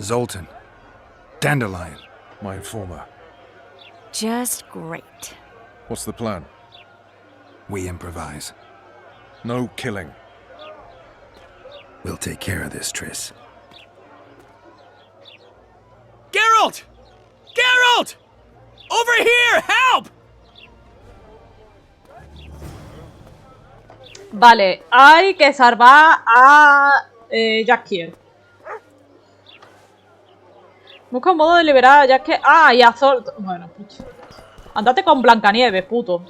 Zoltan. Dandelion. My informer. Just great. What's the plan? We improvise. No killing. We'll take care of this, Triss. Geralt! Geralt! Over here! Help! Vale, hay que salvar a Jaskier. Busca un modo de liberar a Jaskier. Ah, y a Zol... Bueno, puto. Andate con Blancanieves, puto.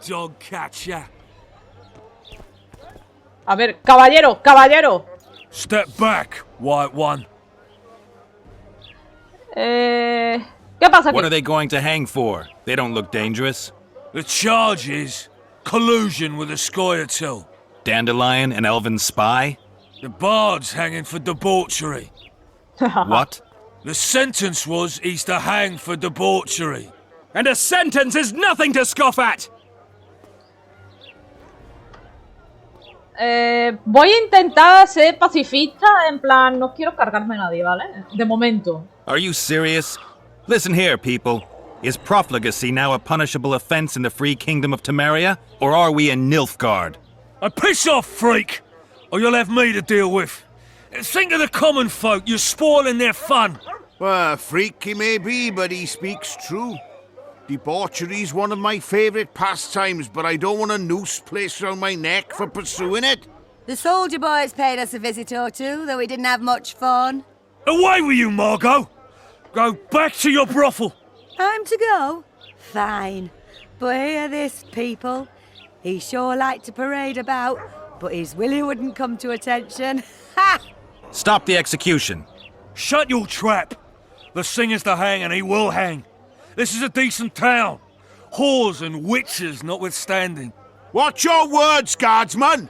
Dog catcher. A ver, caballero, caballero. Step back, white one. ¿Qué pasa aquí? What are they going to hang for? They don't look dangerous. The charge is collusion with a Scoia'tael. Dandelion, an elven spy? The bard's hanging for debauchery. What? The sentence was he's to hang for debauchery. And a sentence is nothing to scoff at! Voy a intentar ser pacifista, en plan, no quiero cargarme a nadie, ¿vale? De momento. Are you serious? Listen here, people. Is profligacy now a punishable offense in the free kingdom of Temeria? Or are we in Nilfgaard? Piss off, freak! Or you'll have me to deal with. Think of the common folk, you're spoiling their fun. Well, freak he may be, but he speaks true. Debauchery's one of my favourite pastimes, but I don't want a noose placed around my neck for pursuing it. The soldier boys paid us a visit or two, though we didn't have much fun. Away with you, Margot! Go back to your brothel. Time to go? Fine. But hear this, people. He sure liked to parade about, but his Willie wouldn't come to attention. Ha! Stop the execution. Shut your trap. The singer's to hang and he will hang. This is a decent town. Whores and witches notwithstanding. Watch your words, guardsman!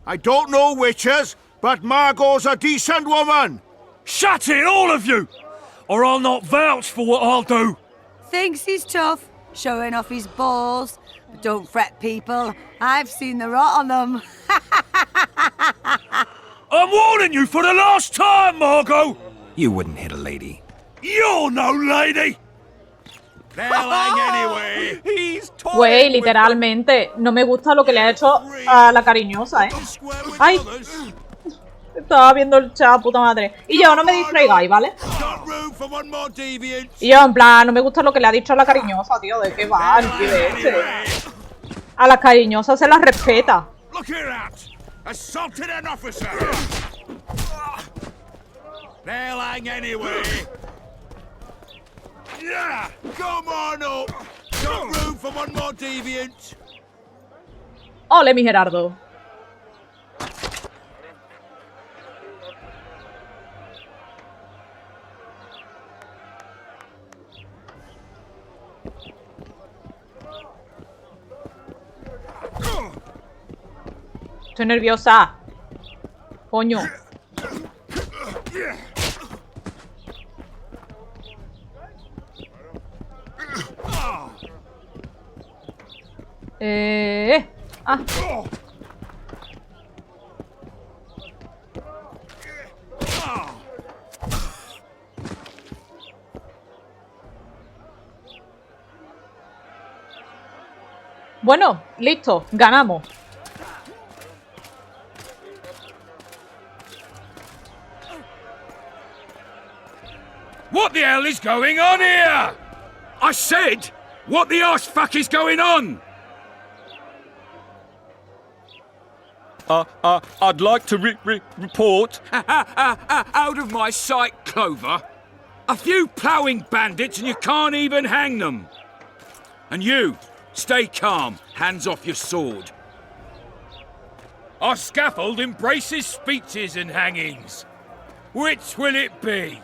I don't know witches, but Margot's a decent woman! Shut it, all of you! Or I'll not vouch for what I'll do. Thinks he's tough, showing off his balls. But don't fret, people. I've seen the rot on them. I'm warning you for the last time, Margot! You wouldn't hit a lady. You're no lady! They'll hang anyway! Güey, literalmente, no me gusta lo que le ha hecho a la cariñosa, ¡Ay! Estaba viendo el chat, puta madre. Y yo, no me distraigáis, ¿vale? Y yo, en plan, no me gusta lo que le ha dicho a la cariñosa, tío. ¿De qué va? A las cariñosas se las respeta. They'll hang anyway! Yeah! Come on up! Got room for one more deviant! Ole, mi Gerardo. Estoy nerviosa. Coño. Ah. Bueno, listo, ganamos. What the hell is going on here? I said, what the arse fuck is going on? I'd like to report... Out of my sight, Clover. A few ploughing bandits and you can't even hang them. And you, stay calm, hands off your sword. Our scaffold embraces speeches and hangings. Which will it be?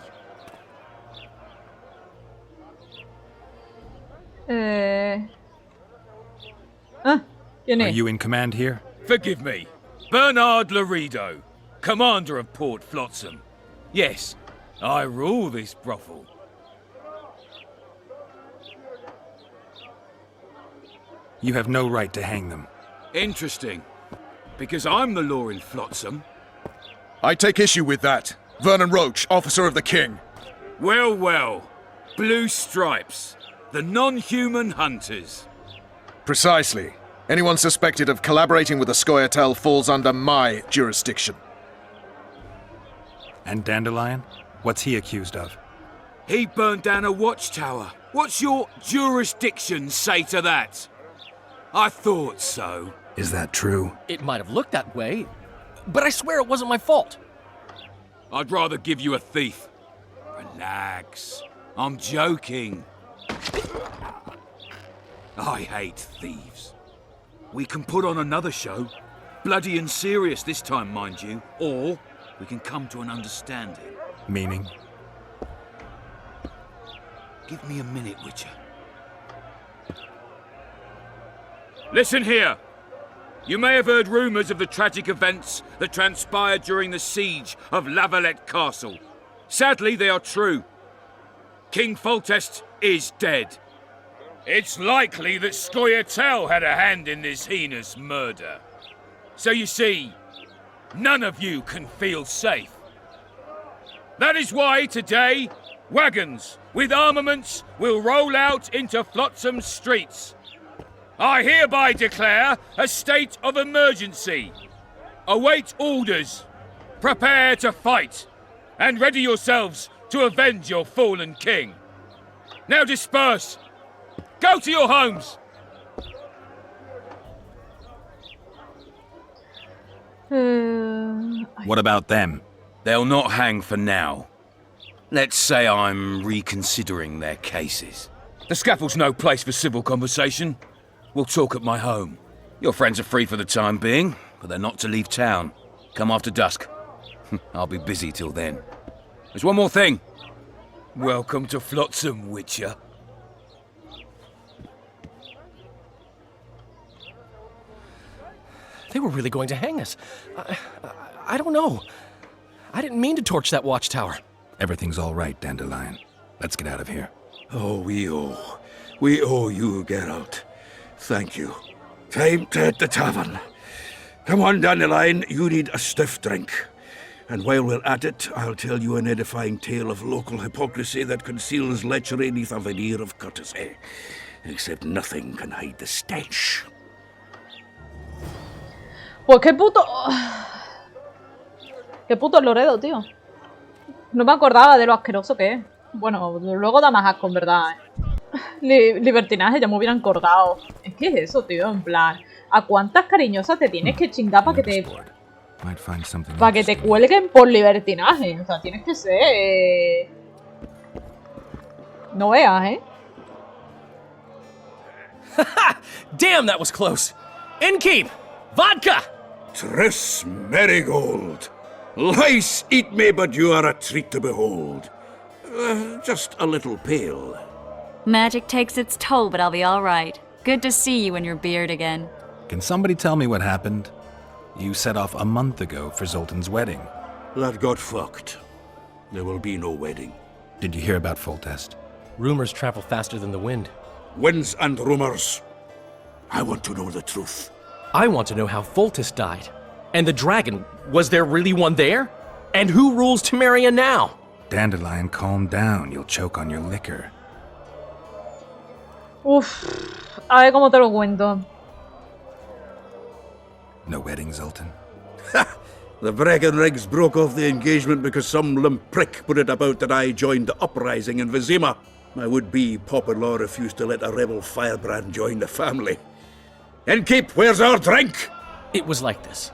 Are you in command here? Forgive me. Bernard Laredo, commander of Port Flotsam. Yes, I rule this brothel. You have no right to hang them. Interesting. because I'm the law in Flotsam. I take issue with that. Vernon Roach, officer of the king. Well, well. Blue Stripes, the non-human hunters. Precisely. Anyone suspected of collaborating with the Scoia'tael falls under my jurisdiction. And Dandelion? What's he accused of? He burned down a watchtower. What's your jurisdiction say to that? I thought so. Is that true? It might have looked that way, but I swear it wasn't my fault. I'd rather give you a thief. Relax. I'm joking. I hate thieves. We can put on another show. Bloody and serious this time, mind you. Or we can come to an understanding. Meaning? Give me a minute, Witcher. Listen here. You may have heard rumours of the tragic events that transpired during the siege of Lavalette Castle. Sadly, they are true. King Foltest is dead. It's likely that Scoia'tael had a hand in this heinous murder. So you see, none of you can feel safe. That is why today, wagons with armaments will roll out into Flotsam's streets. I hereby declare a state of emergency. Await orders. Prepare to fight. And ready yourselves to avenge your fallen king. Now disperse. Go to your homes. What about them? They'll not hang for now. Let's say I'm reconsidering their cases. The scaffold's no place for civil conversation. We'll talk at my home. Your friends are free for the time being, but they're not to leave town. Come after dusk. I'll be busy till then. There's one more thing. Welcome to Flotsam, Witcher. They were really going to hang us. I don't know. I didn't mean to torch that watchtower. Everything's all right, Dandelion. Let's get out of here. Oh, we owe you, Geralt. Thank you. Time to hit the tavern. Come on, Dandelion, you need a stiff drink. And while we're at it, I'll tell you an edifying tale of local hypocrisy that conceals lechery neath a veneer of courtesy. Except nothing can hide the stench. Pues qué puto... Qué puto Loredo, tío. No me acordaba de lo asqueroso que es. Bueno, luego da más asco, en verdad, libertinaje, ya me hubieran colgado. Es que es eso, tío, en plan... ¿A cuántas cariñosas te tienes que chingar para que te... para que te cuelguen por libertinaje? O sea, tienes que ser... No veas, ¿eh? Damn, that was close. Innkeep! Vodka! Triss Marigold. Lice eat me, but you are a treat to behold. Just a little pale. Magic takes its toll, but I'll be all right. Good to see you and your beard again. Can somebody tell me what happened? You set off a month ago for Zoltan's wedding. That got fucked. There will be no wedding. Did you hear about Foltest? Rumors travel faster than the wind. Winds and rumors. I want to know the truth. I want to know how Foltest died. And the dragon, was there really one there? And who rules Temeria now? Dandelion, calm down. You'll choke on your liquor. Uf, a ver cómo te lo cuento. No wedding, Zoltan? The Breckenrigs broke off the engagement because some limp prick put it about that I joined the uprising in Vizima. My would-be popper-law refused to let a rebel firebrand join the family. Innkeep, where's our drink? It was like this.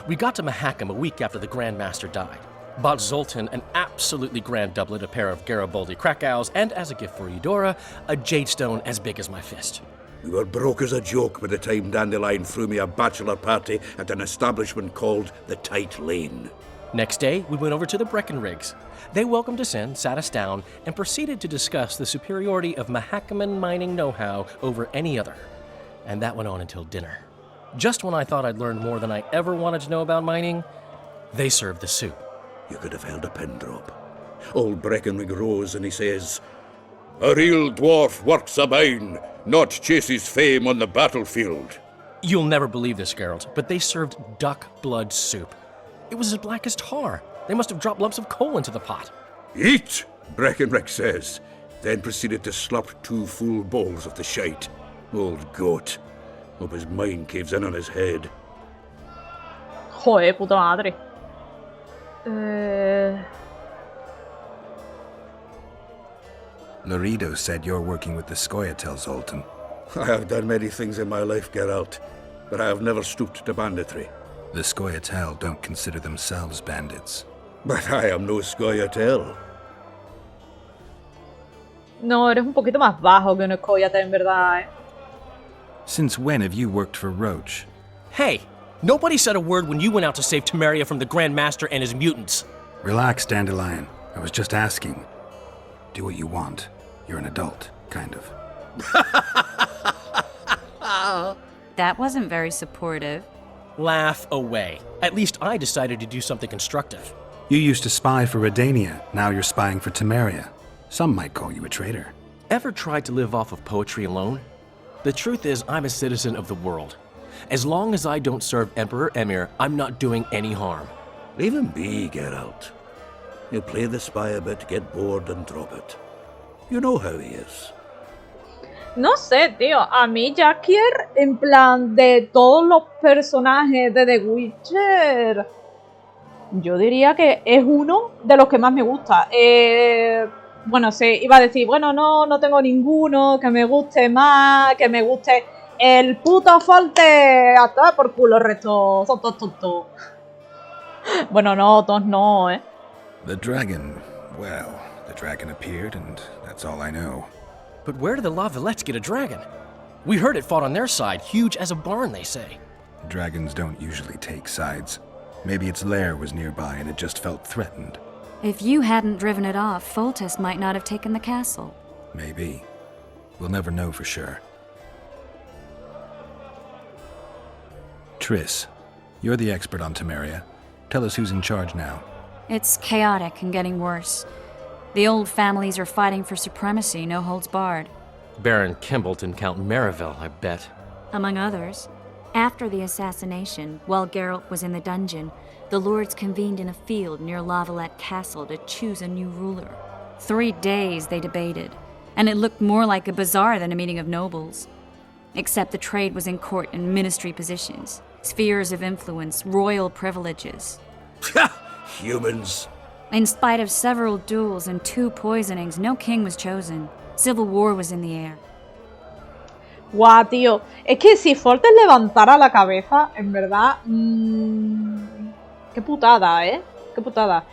We got to Mahakam a week after the Grand Master died. Bought Zoltan an absolutely grand doublet, a pair of Garibaldi Krakau's, and as a gift for Eudora, a jade stone as big as my fist. We were broke as a joke by the time Dandelion threw me a bachelor party at an establishment called the Tight Lane. Next day, we went over to the Breckenrigs. They welcomed us in, sat us down, and proceeded to discuss the superiority of Mahakaman mining know-how over any other. And that went on until dinner. Just when I thought I'd learned more than I ever wanted to know about mining, they served the soup. You could have held a pin drop. Old Breckenrig rose and he says, "A real dwarf works a mine, not chases fame on the battlefield." You'll never believe this, Geralt, but they served duck blood soup. It was as black as tar. They must have dropped lumps of coal into the pot. Eat, Breckenrick says, then proceeded to slop 2 full bowls of the shite. Old goat. Hope his mind caves in on his head. Joder, puta madre. Laredo said you're working with the Scoia'tael, Zoltan. I have done many things in my life, Geralt, but I have never stooped to banditry. The Scoia'tael don't consider themselves bandits. But I am no Scoia'tael. No, eres un poquito más bajo que un Scoia'tael, en verdad, Since when have you worked for Roach? Hey, nobody said a word when you went out to save Temeria from the Grand Master and his mutants. Relax, Dandelion. I was just asking. Do what you want. You're an adult, kind of. That wasn't very supportive. Laugh away. At least I decided to do something constructive. You used to spy for Redania. Now you're spying for Temeria. Some might call you a traitor. Ever tried to live off of poetry alone? The truth is, I'm a citizen of the world. As long as I don't serve Emperor Emir, I'm not doing any harm. Leave him be, Geralt. He'll play the spy a bit, get bored, and drop it. You know how he is. No sé, tío. A mí Jaskier, en plan, de todos los personajes de The Witcher, yo diría que es uno de los que más me gusta. Bueno, sí, iba a decir, bueno, no tengo ninguno que me guste más, que me guste el puto Falte. A tomar por culo, el resto son todos tontos. Bueno, no, todos no, The dragon, well, the dragon appeared and that's all I know. But where did the La Valettes get a dragon? We heard it fought on their side, huge as a barn, they say. Dragons don't usually take sides. Maybe its lair was nearby and it just felt threatened. If you hadn't driven it off, Foltest might not have taken the castle. Maybe. We'll never know for sure. Triss, you're the expert on Temeria. Tell us who's in charge now. It's chaotic and getting worse. The old families are fighting for supremacy, no holds barred. Baron Kimbolt and Count Merivale, I bet. Among others. After the assassination, while Geralt was in the dungeon, the lords convened in a field near La Valette Castle to choose a new ruler. 3 days they debated, and it looked more like a bazaar than a meeting of nobles. Except the trade was in court and ministry positions, spheres of influence, royal privileges. Humans. In spite of several duels and 2 poisonings, no king was chosen. Civil war was in the air. Guau, tío. Es que si Foltest levantara la cabeza, en verdad... qué putada, Qué putada.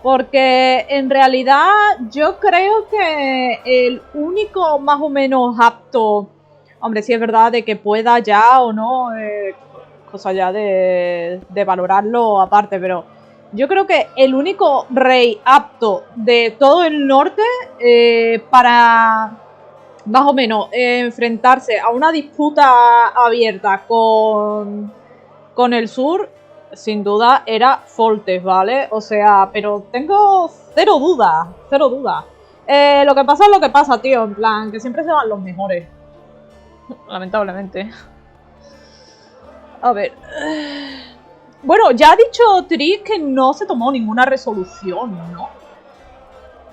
Porque en realidad yo creo que el único más o menos apto... Hombre, sí es verdad de que pueda ya o no, cosa ya de valorarlo aparte, pero yo creo que el único rey apto de todo el norte para más o menos enfrentarse a una disputa abierta con el sur, sin duda era Foltest, ¿vale? O sea, pero tengo cero dudas, cero dudas. Lo que pasa es lo que pasa, tío, en plan, que siempre se van los mejores. Lamentablemente. A ver. Bueno, ya ha dicho Triss que no se tomó ninguna resolución, ¿no?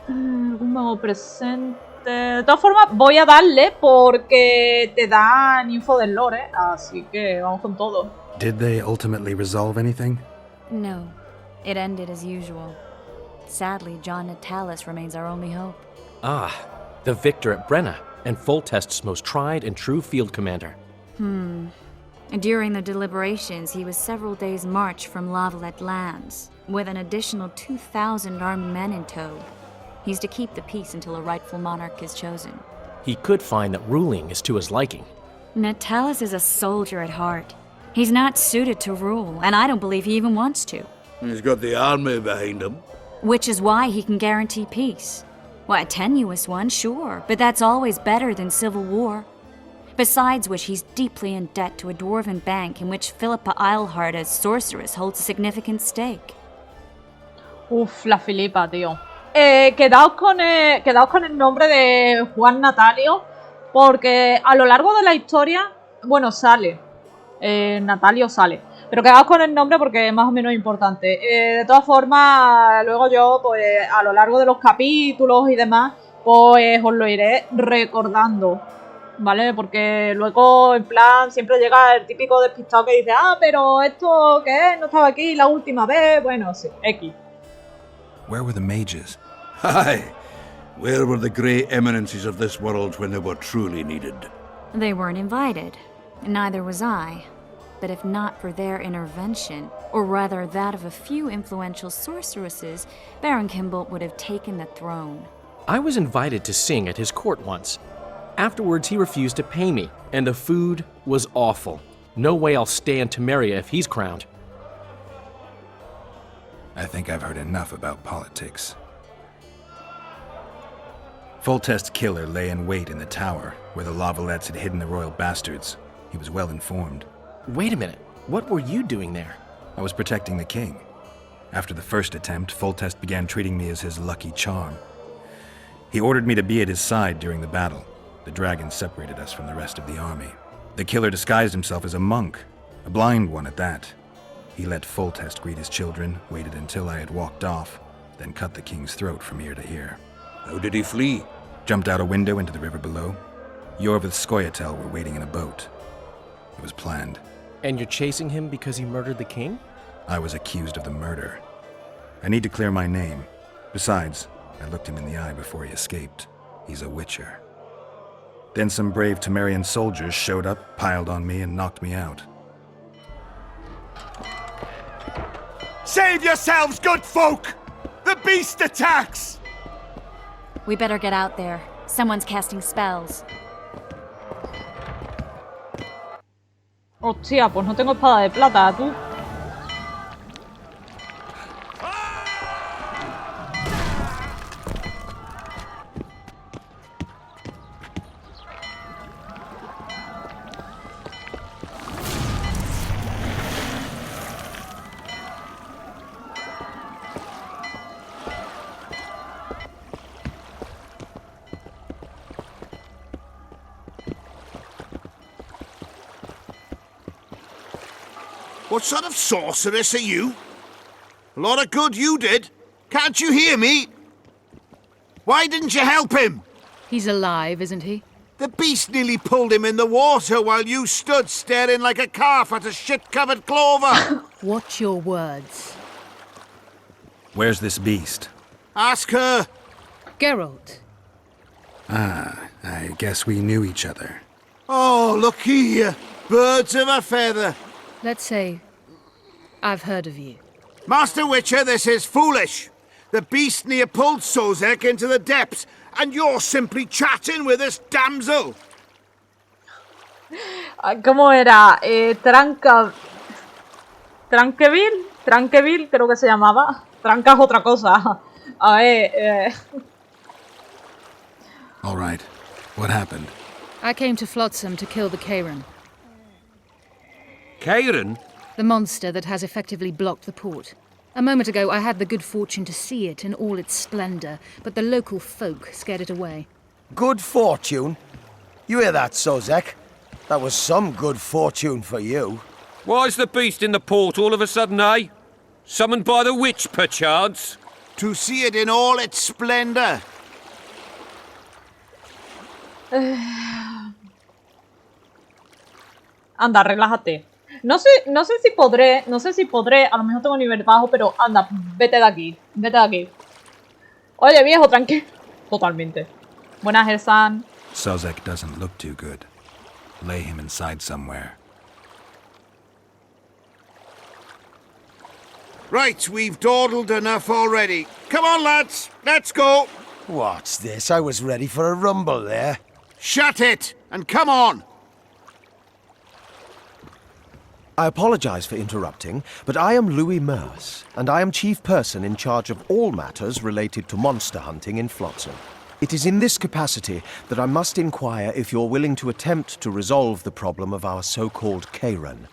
Un mago presente. De todas formas, voy a darle porque te dan info del lore, así que vamos con todo. Did they ultimately resolve anything? No, it ended as usual. Sadly, John Natalis remains our only hope. Ah, the victor at Brenna, and Foltest's most tried and true field commander. During the deliberations, he was several days' march from La Valette lands, with an additional 2,000 armed men in tow. He's to keep the peace until a rightful monarch is chosen. He could find that ruling is to his liking. Natalis is a soldier at heart. He's not suited to rule, and I don't believe he even wants to. He's got the army behind him. Which is why he can guarantee peace. Well, a tenuous one, sure, but that's always better than civil war. Besides which, he's deeply in debt to a dwarven bank in which Philippa Eilhart, as sorceress, holds a significant stake. Uf, la Filipa, tío. Quedaos con el nombre de Juan Natalio, porque a lo largo de la historia, bueno, sale Natalio sale. Pero quedaos con el nombre porque es más o menos importante. De todas formas, luego yo, pues a lo largo de los capítulos y demás, pues os lo iré recordando, ¿vale? Porque luego, en plan, siempre llega el típico despistado que dice, ah, pero esto, ¿qué? No estaba aquí la última vez. Bueno, sí, X. Where were the mages? Aye. Where were the grey eminences of this world when they were truly needed? They weren't invited. Neither was I. But if not for their intervention, or rather that of a few influential sorceresses, Baron Kimbolt would have taken the throne. I was invited to sing at his court once. Afterwards, he refused to pay me, and the food was awful. No way I'll stay in Temeria if he's crowned. I think I've heard enough about politics. Foltest's killer lay in wait in the tower, where the Lavalettes had hidden the royal bastards. He was well informed. Wait a minute. What were you doing there? I was protecting the king. After the first attempt, Foltest began treating me as his lucky charm. He ordered me to be at his side during the battle. The dragon separated us from the rest of the army. The killer disguised himself as a monk, a blind one at that. He let Foltest greet his children, waited until I had walked off, then cut the king's throat from ear to ear. How did he flee? Jumped out a window into the river below. Yor with Skoyatel were waiting in a boat. It was planned. And you're chasing him because he murdered the king? I was accused of the murder. I need to clear my name. Besides, I looked him in the eye before he escaped. He's a witcher. Then some brave Temerian soldiers showed up, piled on me, and knocked me out. Save yourselves, good folk! The beast attacks! We better get out there. Someone's casting spells. Hostia, pues no tengo espada de plata, tú. What sort of sorceress are you? A lot of good you did. Can't you hear me? Why didn't you help him? He's alive, isn't he? The beast nearly pulled him in the water while you stood staring like a calf at a shit-covered clover. Watch your words. Where's this beast? Ask her. Geralt. Ah, I guess we knew each other. Oh, look here. Birds of a feather. Let's say I've heard of you. Master Witcher, this is foolish. The beast near pulled Sozek into the depths, and you're simply chatting with this damsel. ¿Cómo era? Tranqueville, creo que se llamaba. Tranca es otra cosa. A ver, All right. What happened? I came to Flotsam to kill the Kairan, Kairan? the monster that has effectively blocked the port. A moment ago, I had the good fortune to see it in all its splendor, but the local folk scared it away. Good fortune? You hear that, Sozek? That was some good fortune for you. Why's the beast in the port all of a sudden, eh? Summoned by the witch, perchance? To see it in all its splendor. anda, relájate. No sé si podré, a lo mejor tengo nivel bajo, pero anda, vete de aquí. Oye, viejo, tranquilo. Totalmente. Buenas, Elsan. Sozek doesn't look too good. Lay him inside somewhere. Right, we've dawdled enough already. Come on, lads, let's go. What's this? I was ready for a rumble there. Shut it, and come on. I apologize for interrupting, but I am Louis Merce, and I am chief person in charge of all matters related to monster hunting in Flotsam. It is in this capacity that I must inquire if you're willing to attempt to resolve the problem of our so-called Kairan,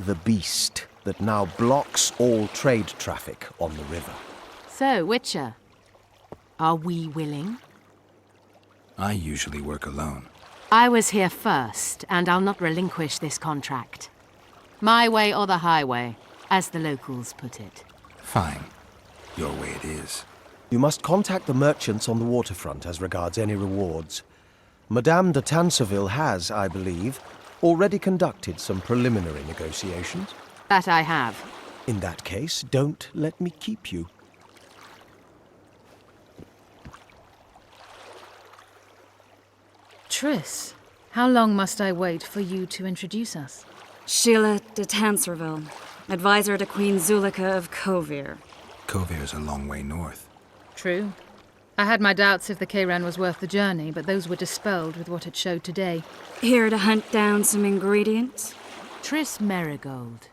the beast that now blocks all trade traffic on the river. So, Witcher, are we willing? I usually work alone. I was here first, and I'll not relinquish this contract. My way or the highway, as the locals put it. Fine. Your way it is. You must contact the merchants on the waterfront as regards any rewards. Madame de Tanserville has, I believe, already conducted some preliminary negotiations. That I have. In that case, don't let me keep you. Triss, how long must I wait for you to introduce us? Sheila de Tanserville, advisor to Queen Zulika of Kovir. Kovir's a long way north. True. I had my doubts if the Kayran was worth the journey, but those were dispelled with what it showed today. Here to hunt down some ingredients? Triss Merigold.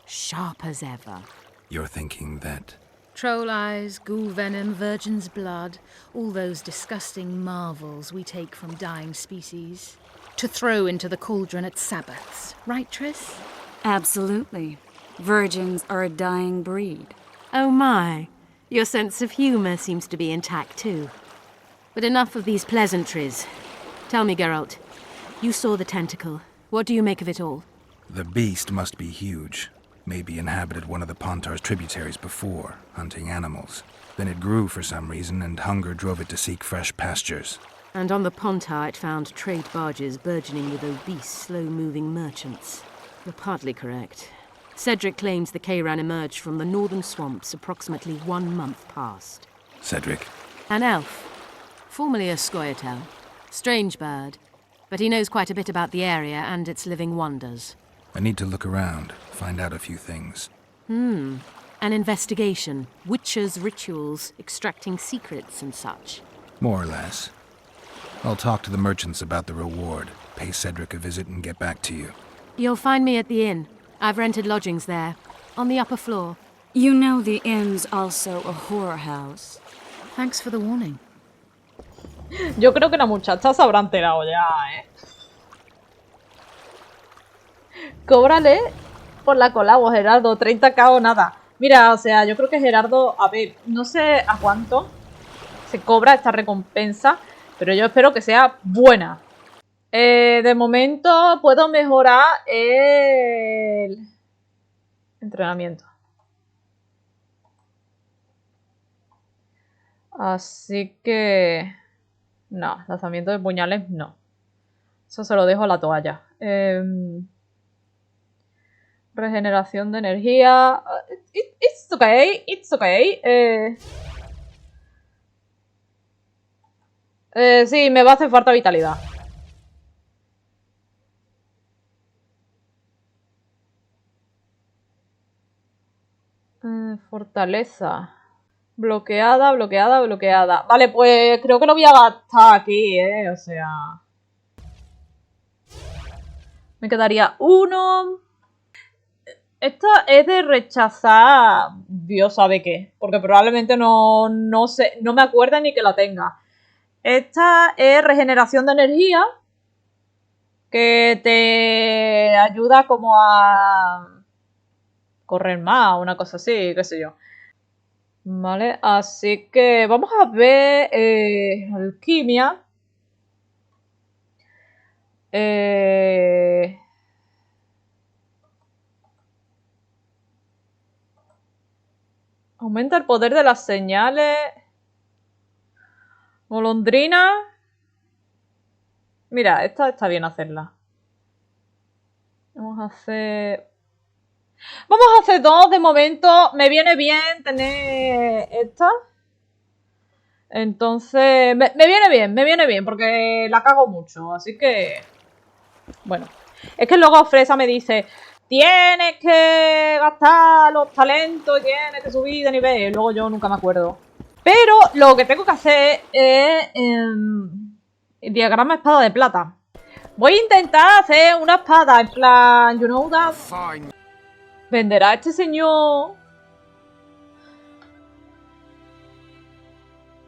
Sharp as ever. You're thinking that... Troll eyes, ghoul venom, virgin's blood, all those disgusting marvels we take from dying species. To throw into the cauldron at Sabbaths. Right, Triss? Absolutely. Virgins are a dying breed. Oh my. Your sense of humour seems to be intact too. But enough of these pleasantries. Tell me, Geralt. You saw the tentacle. What do you make of it all? The beast must be huge. Maybe inhabited one of the Pontar's tributaries before, hunting animals. Then it grew for some reason, and hunger drove it to seek fresh pastures. And on the Pontar it found trade barges burgeoning with obese, slow-moving merchants. You're partly correct. Cedric claims the Kayran emerged from the northern swamps approximately 1 month past. Cedric? An elf. Formerly a Scoia'tael. Strange bird. But he knows quite a bit about the area and its living wonders. I need to look around, find out a few things. An investigation. Witches' rituals, extracting secrets and such. More or less. I'll talk to the merchants about the reward, pay Cedric a visit and get back to you. You'll find me at the inn. I've rented lodgings there, on the upper floor. You know the inn's also a whorehouse. Thanks for the warning. Yo creo que la muchacha se habrá enterado ya, ¿eh? Cóbrale por la colabo, Gerardo. 30k o nada. Mira, o sea, yo creo que Gerardo... A ver, no sé a cuánto se cobra esta recompensa, pero yo espero que sea buena. De momento puedo mejorar el entrenamiento. Así que... No, lanzamiento de puñales no. Eso se lo dejo a la toalla. Regeneración de energía. It's okay, it's okay. Sí, me va a hacer falta vitalidad. Fortaleza. Bloqueada, bloqueada, bloqueada. Vale, pues creo que lo voy a gastar aquí, o sea... Me quedaría uno. Esta es de rechazar... Dios sabe qué. Porque probablemente no sé, no me acuerdo ni que la tenga. Esta es regeneración de energía. Que te ayuda como a... correr más, una cosa así, qué sé yo. Vale, así que vamos a ver alquimia. Aumenta el poder de las señales. Golondrina. Mira, esta está bien hacerla. Vamos a hacer... Vamos a hacer dos de momento. Me viene bien tener esta. Entonces, me viene bien, porque la cago mucho. Así que, bueno. Es que luego Fresa me dice, tienes que gastar los talentos, tienes que subir de nivel. Y luego yo nunca me acuerdo. Pero lo que tengo que hacer es el diagrama espada de plata. Voy a intentar hacer una espada en plan, you know that. ¿Venderá este señor?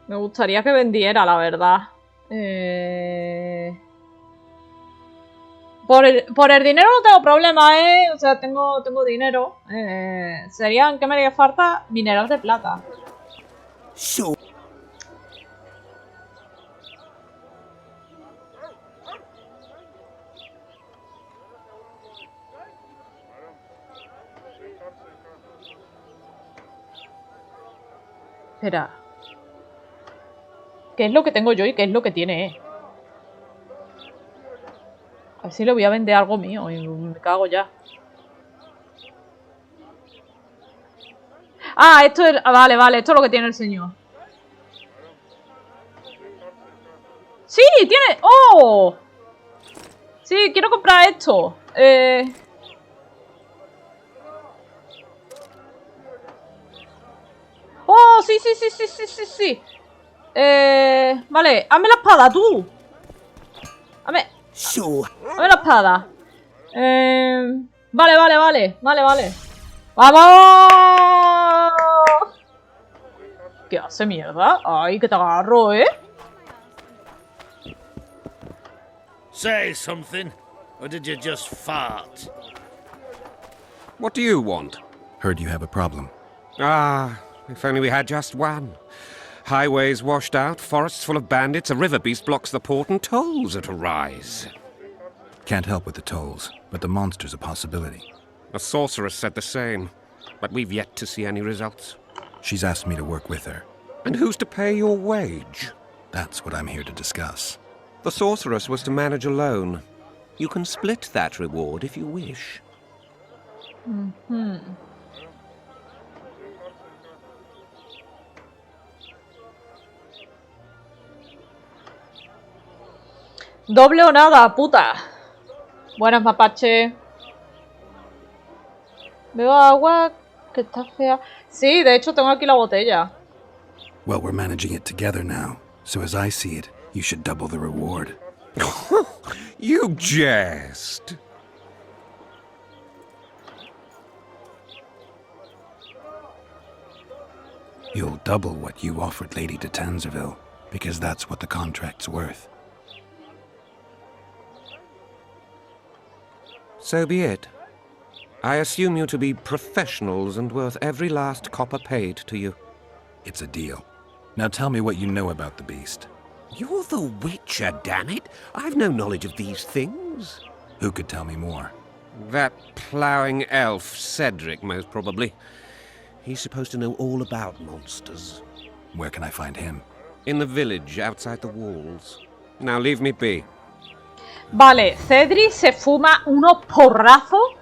Me gustaría que vendiera, la verdad. Por el dinero no tengo problema, ¿eh? O sea, tengo dinero. Serían, ¿qué me haría falta? Mineral de plata. Espera. ¿Qué es lo que tengo yo y qué es lo que tiene? A ver si le voy a vender algo mío y me cago ya. Ah, esto es... vale, esto es lo que tiene el señor. ¡Sí! ¡Tiene! ¡Oh! Sí, quiero comprar esto. ¡Oh! Sí. Vale, hazme la espada, tú. Hazme la espada. Vale. ¡Vamos! ¿Qué hace, mierda? Ay, que te agarro, ¿eh? Say something, or did you just fart? What do you want? Heard you have a problem. Ah, if only we had just one. Highways washed out, forests full of bandits, a river beast blocks the port, and tolls at a rise. Can't help with the tolls, but the monster's a possibility. A sorceress said the same, but we've yet to see any results. She's asked me to work with her. And who's to pay your wage? That's what I'm here to discuss. The sorceress was to manage alone. You can split that reward if you wish. Doble o nada, puta. Buenas, mapache. Veo agua que está fea. Sí, de hecho tengo aquí la botella. Well, we're managing it together now, so as I see it, you should double the reward. You jest. You'll double what you offered Lady de Tanzerville, because that's what the contract's worth. So be it. I assume you to be professionals and worth every last copper paid to you. It's a deal. Now tell me what you know about the beast. You're the Witcher, damn it! I've no knowledge of these things. Who could tell me more? That ploughing elf, Cedric, most probably. He's supposed to know all about monsters. Where can I find him? In the village, outside the walls. Now leave me be. Vale, Cedric se fuma unos porrazos.